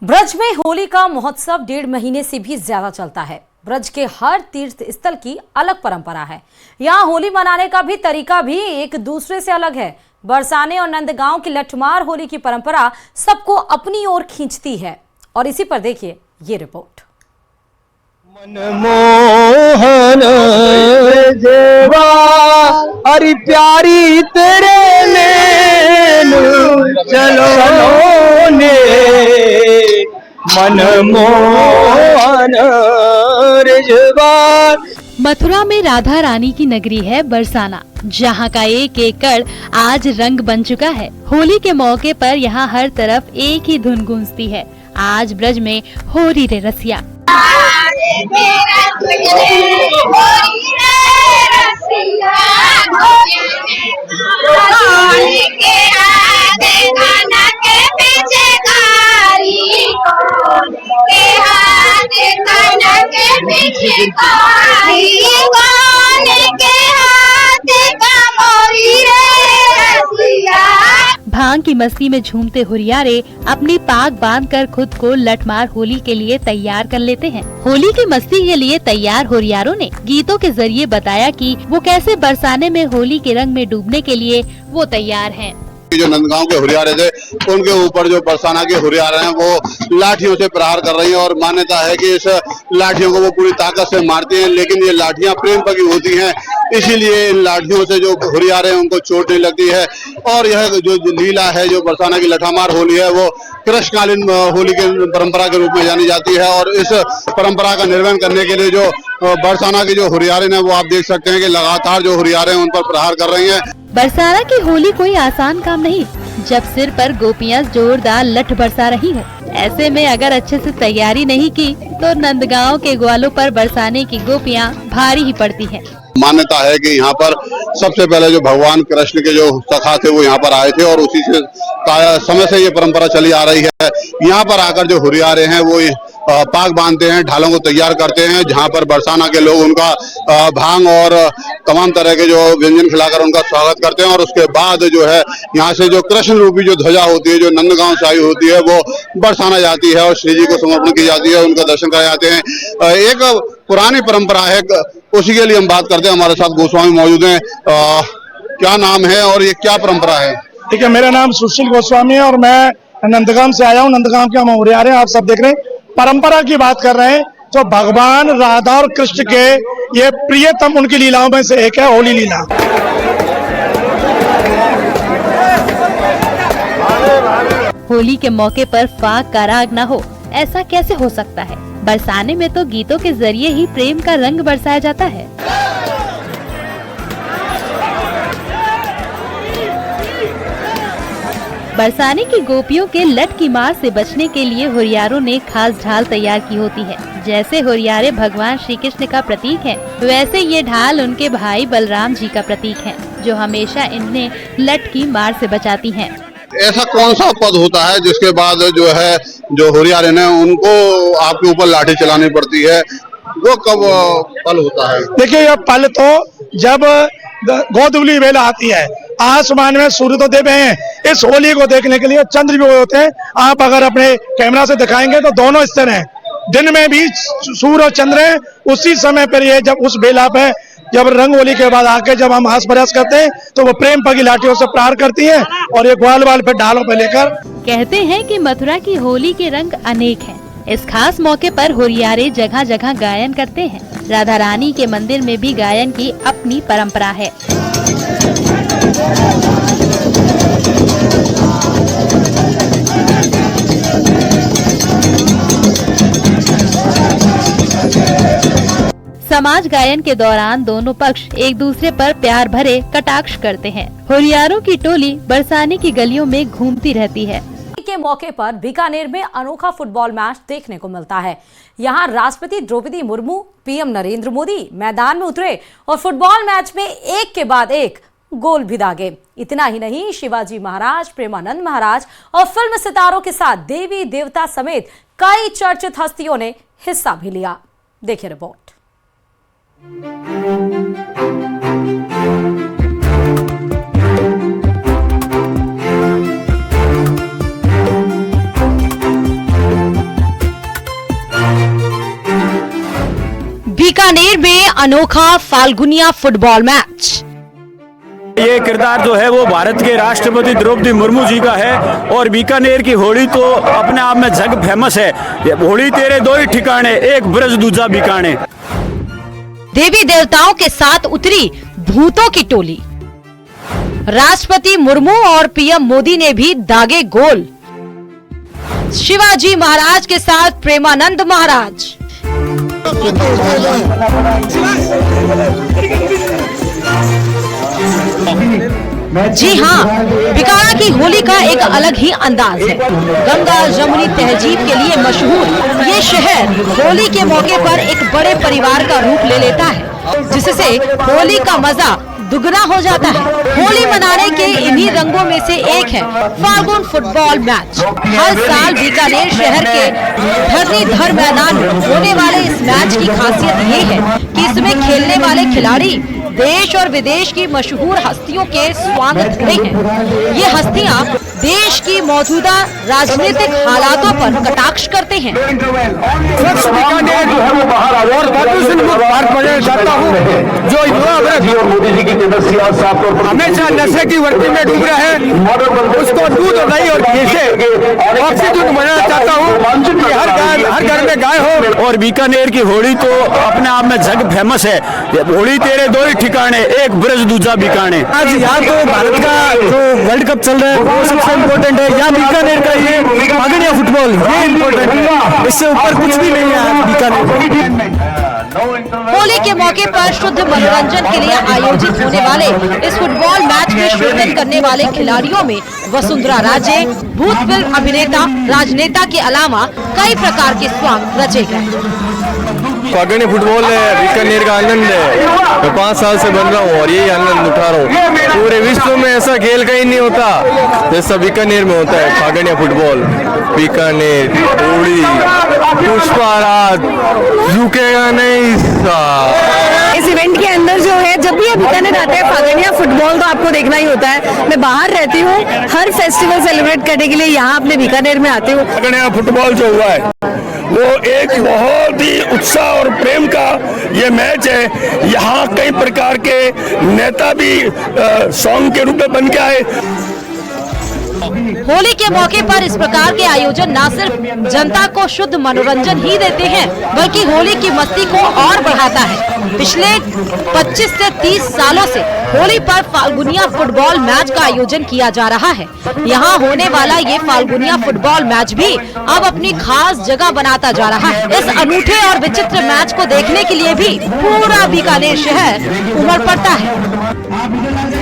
ब्रज में होली का महोत्सव 1.5 महीने से भी ज्यादा चलता है। ब्रज के हर तीर्थ स्थल की अलग परंपरा है। यहाँ होली मनाने का भी तरीका भी एक दूसरे से अलग है। बरसाने और नंदगांव की लठमार होली की परंपरा सबको अपनी ओर खींचती है और इसी पर देखिए ये रिपोर्ट। मनमोहन जेवा अरे प्यारी तेरे नैन चलो ने मनमोहन रिजवा। मथुरा में राधा रानी की नगरी है बरसाना, जहाँ का एक एकड़ आज रंग बन चुका है। होली के मौके पर यहाँ हर तरफ एक ही धुन गूंजती है। आज ब्रज में होली रे रसिया। भांग की मस्ती में झूमते हुरियारे अपनी पाग बांधकर खुद को लठमार होली के लिए तैयार कर लेते हैं। होली की मस्ती के लिए तैयार हुरियारों ने गीतों के जरिए बताया कि वो कैसे बरसाने में होली के रंग में डूबने के लिए वो तैयार हैं। जो नंदगांव के हुरियारे थे उनके ऊपर जो बरसाना के हुरियारे हैं वो लाठियों से प्रहार कर रही हैं और मान्यता है कि इस लाठियों को वो पूरी ताकत से मारती हैं, लेकिन ये लाठियां प्रेम की होती हैं, इसीलिए इन लाठियों से जो हुरियारे हैं उनको चोट नहीं लगती है। और यह जो लीला है, जो बरसाना की लठामार होली है, वो कृष्णकालीन होली के परंपरा के रूप में जानी जाती है। और इस परंपरा का निर्वहन करने के लिए जो बरसाना के जो हुरियारे हैं वो आप देख सकते हैं कि लगातार जो हुरियारे हैं उन पर प्रहार कर रही हैं। बरसाना की होली कोई आसान काम नहीं, जब सिर पर गोपियां जोरदार लठ बरसा रही हैं। ऐसे में अगर अच्छे से तैयारी नहीं की तो नंदगांव के ग्वालों पर बरसाने की गोपियां भारी ही पड़ती हैं। मान्यता है कि यहाँ पर सबसे पहले जो भगवान कृष्ण के जो सखा थे वो यहाँ पर आए थे और उसी से समय से ये परंपरा चली आ रही है। यहाँ पर आकर जो हुरियारे हैं वो पाग बांधते हैं, ढालों को तैयार करते हैं, जहाँ पर बरसाना के लोग उनका भांग और तमाम तरह के जो व्यंजन खिलाकर उनका स्वागत करते हैं। और उसके बाद जो है यहाँ से जो कृष्ण रूपी जो ध्वजा होती है, जो नंदगांव से आई होती है, वो बरसाना जाती है और श्री जी को समर्पण की जाती है, उनका दर्शन कराए जाते हैं। एक पुरानी परंपरा है, उसी के लिए हम बात करते हैं। हमारे साथ गोस्वामी मौजूद हैं। क्या नाम है और ये क्या परंपरा है? ठीक है, मेरा नाम सुशील गोस्वामी है और मैं नंदगांव से आया हूँ। नंदगांव के हम हुरियारे हैं, आप सब देख रहे हैं। परंपरा की बात कर रहे हैं तो भगवान राधा और कृष्ण के ये प्रियतम उनकी लीलाओं में से एक है होली लीला। होली के मौके पर फाग का राग न हो, ऐसा कैसे हो सकता है? बरसाने में तो गीतों के जरिए ही प्रेम का रंग बरसाया जाता है। बरसाने की गोपियों के लठ की मार से बचने के लिए हुरियारों ने खास ढाल तैयार की होती है। जैसे हुरियारे भगवान श्री कृष्ण का प्रतीक है, वैसे ये ढाल उनके भाई बलराम जी का प्रतीक है, जो हमेशा इन्हें लठ की मार से बचाती हैं। ऐसा कौन सा पद होता है जिसके बाद जो है जो हुरियारे ने उनको आपके ऊपर लाठी चलानी पड़ती है, वो कब पल होता है? देखिए, यह पल तो जब गोधूली बेला आती है, आसमान में सूर्य तो देव हैं। इस होली को देखने के लिए चंद्र भी होते हैं। आप अगर अपने कैमरा से दिखाएंगे तो दोनों स्तर हैं, दिन में भी सूर्य और चंद्र हैं। उसी समय पर ये जब उस बेला पे जब रंगोली के बाद आके जब हम हंस प्रयास करते हैं तो वो प्रेम की लाठियों से प्रहार करती हैं और ये ग्वाल वाल पे ढालों पे लेकर। कहते हैं कि मथुरा की होली के रंग अनेक हैं। इस खास मौके पर हुरियारे जगह जगह गायन करते हैं। राधा रानी के मंदिर में भी गायन की अपनी परंपरा है। समाज गायन के दौरान दोनों पक्ष एक दूसरे पर प्यार भरे कटाक्ष करते हैं। हुरियारों की टोली बरसाने की गलियों में घूमती रहती है। के मौके पर बीकानेर में अनोखा फुटबॉल मैच देखने को मिलता है। यहाँ राष्ट्रपति द्रौपदी मुर्मू, पीएम नरेंद्र मोदी मैदान में उतरे और फुटबॉल मैच में एक के बाद एक गोल भी दागे। इतना ही नहीं, शिवाजी महाराज, प्रेमानंद महाराज और फिल्म सितारों के साथ देवी देवता समेत कई चर्चित हस्तियों ने हिस्सा भी लिया। देखिए रिपोर्ट। बीकानेर में अनोखा फाल्गुनिया फुटबॉल मैच। ये किरदार जो है वो भारत के राष्ट्रपति द्रौपदी मुर्मू जी का है और बीकानेर की होली तो अपने आप में जग फेमस है। होली तेरे दो ही ठिकाने, एक ब्रज दूजा बीकाने। देवी देवताओं के साथ उतरी भूतों की टोली। राष्ट्रपति मुर्मू और पीएम मोदी ने भी दागे गोल। शिवाजी महाराज के साथ प्रेमानंद महाराज। जी हाँ, बीकानेर की होली का एक अलग ही अंदाज है। गंगा जमुनी तहजीब के लिए मशहूर ये शहर होली के मौके पर एक बड़े परिवार का रूप ले लेता है, जिससे होली का मजा दुगना हो जाता है। होली मनाने के इन्हीं रंगों में से एक है फाल्गुन फुटबॉल मैच। हर साल बीकानेर शहर के धरणीधर मैदान में होने वाले इस मैच की खासियत ये है कि इसमें खेलने वाले खिलाड़ी देश और विदेश की मशहूर हस्तियों के स्वांग धरे हैं। ये हस्तियां देश की मौजूदा राजनीतिक हालातों पर कटाक्ष करते हैं। जो युवा वर्ग हमेशा नशे की वर्दी में डूब रहा है, उसको दूध और दही और घी से ऑक्सीजन बनाना चाहता हूँ कि हर घर में गाय हो। और बीकानेर की होली तो अपने आप में जग फेमस है। होली तेरे दो ही ठिकाने, एक ब्रज दूजा बीकाने। आज यहाँ तो भारत का जो वर्ल्ड कप चल रहा है वो सबसे इम्पोर्टेंट है। यहाँ बीकानेर का ये फाल्गुनिया फुटबॉल ये इम्पोर्टेंट है, इससे ऊपर कुछ भी नहीं है बीकानेर। होली के मौके पर शुद्ध मनोरंजन के लिए आयोजित होने वाले इस फुटबॉल मैच में शूटिंग करने वाले खिलाड़ियों में वसुंधरा राजे, भूत फिल्म अभिनेता, राजनेता के अलावा कई प्रकार के स्वांग रचे गए। फाल्गुनी फुटबॉल बीकानेर का आनंद है। मैं 5 साल से बन रहा हूँ और यही आनंद उठा रहा हूँ। पूरे विश्व में ऐसा खेल कहीं नहीं होता जैसा बीकानेर में होता है फाल्गुनिया फुटबॉल। बीकानेर होली पुष्पाराज रुकेगा नहीं। इस इवेंट के अंदर जो है, जब भी आप बीकानेर आते हैं फाल्गुनिया फुटबॉल तो आपको देखना ही होता है। मैं बाहर रहती हूँ, हर फेस्टिवल सेलिब्रेट करने के लिए यहाँ अपने बीकानेर में आती हूँ। फाल्गुनिया फुटबॉल जो हुआ है वो एक बहुत ही उत्साह और प्रेम का ये मैच है। यहाँ कई प्रकार के नेता भी सॉन्ग के रूप में बन के आए। होली के मौके पर इस प्रकार के आयोजन न सिर्फ जनता को शुद्ध मनोरंजन ही देते हैं, बल्कि होली की मस्ती को और बढ़ाता है। पिछले 25 से 30 सालों से होली पर फाल्गुनिया फुटबॉल मैच का आयोजन किया जा रहा है। यहाँ होने वाला ये फाल्गुनिया फुटबॉल मैच भी अब अपनी खास जगह बनाता जा रहा है। इस अनूठे और विचित्र मैच को देखने के लिए भी पूरा बीकानेर शहर उमड़ पड़ता है।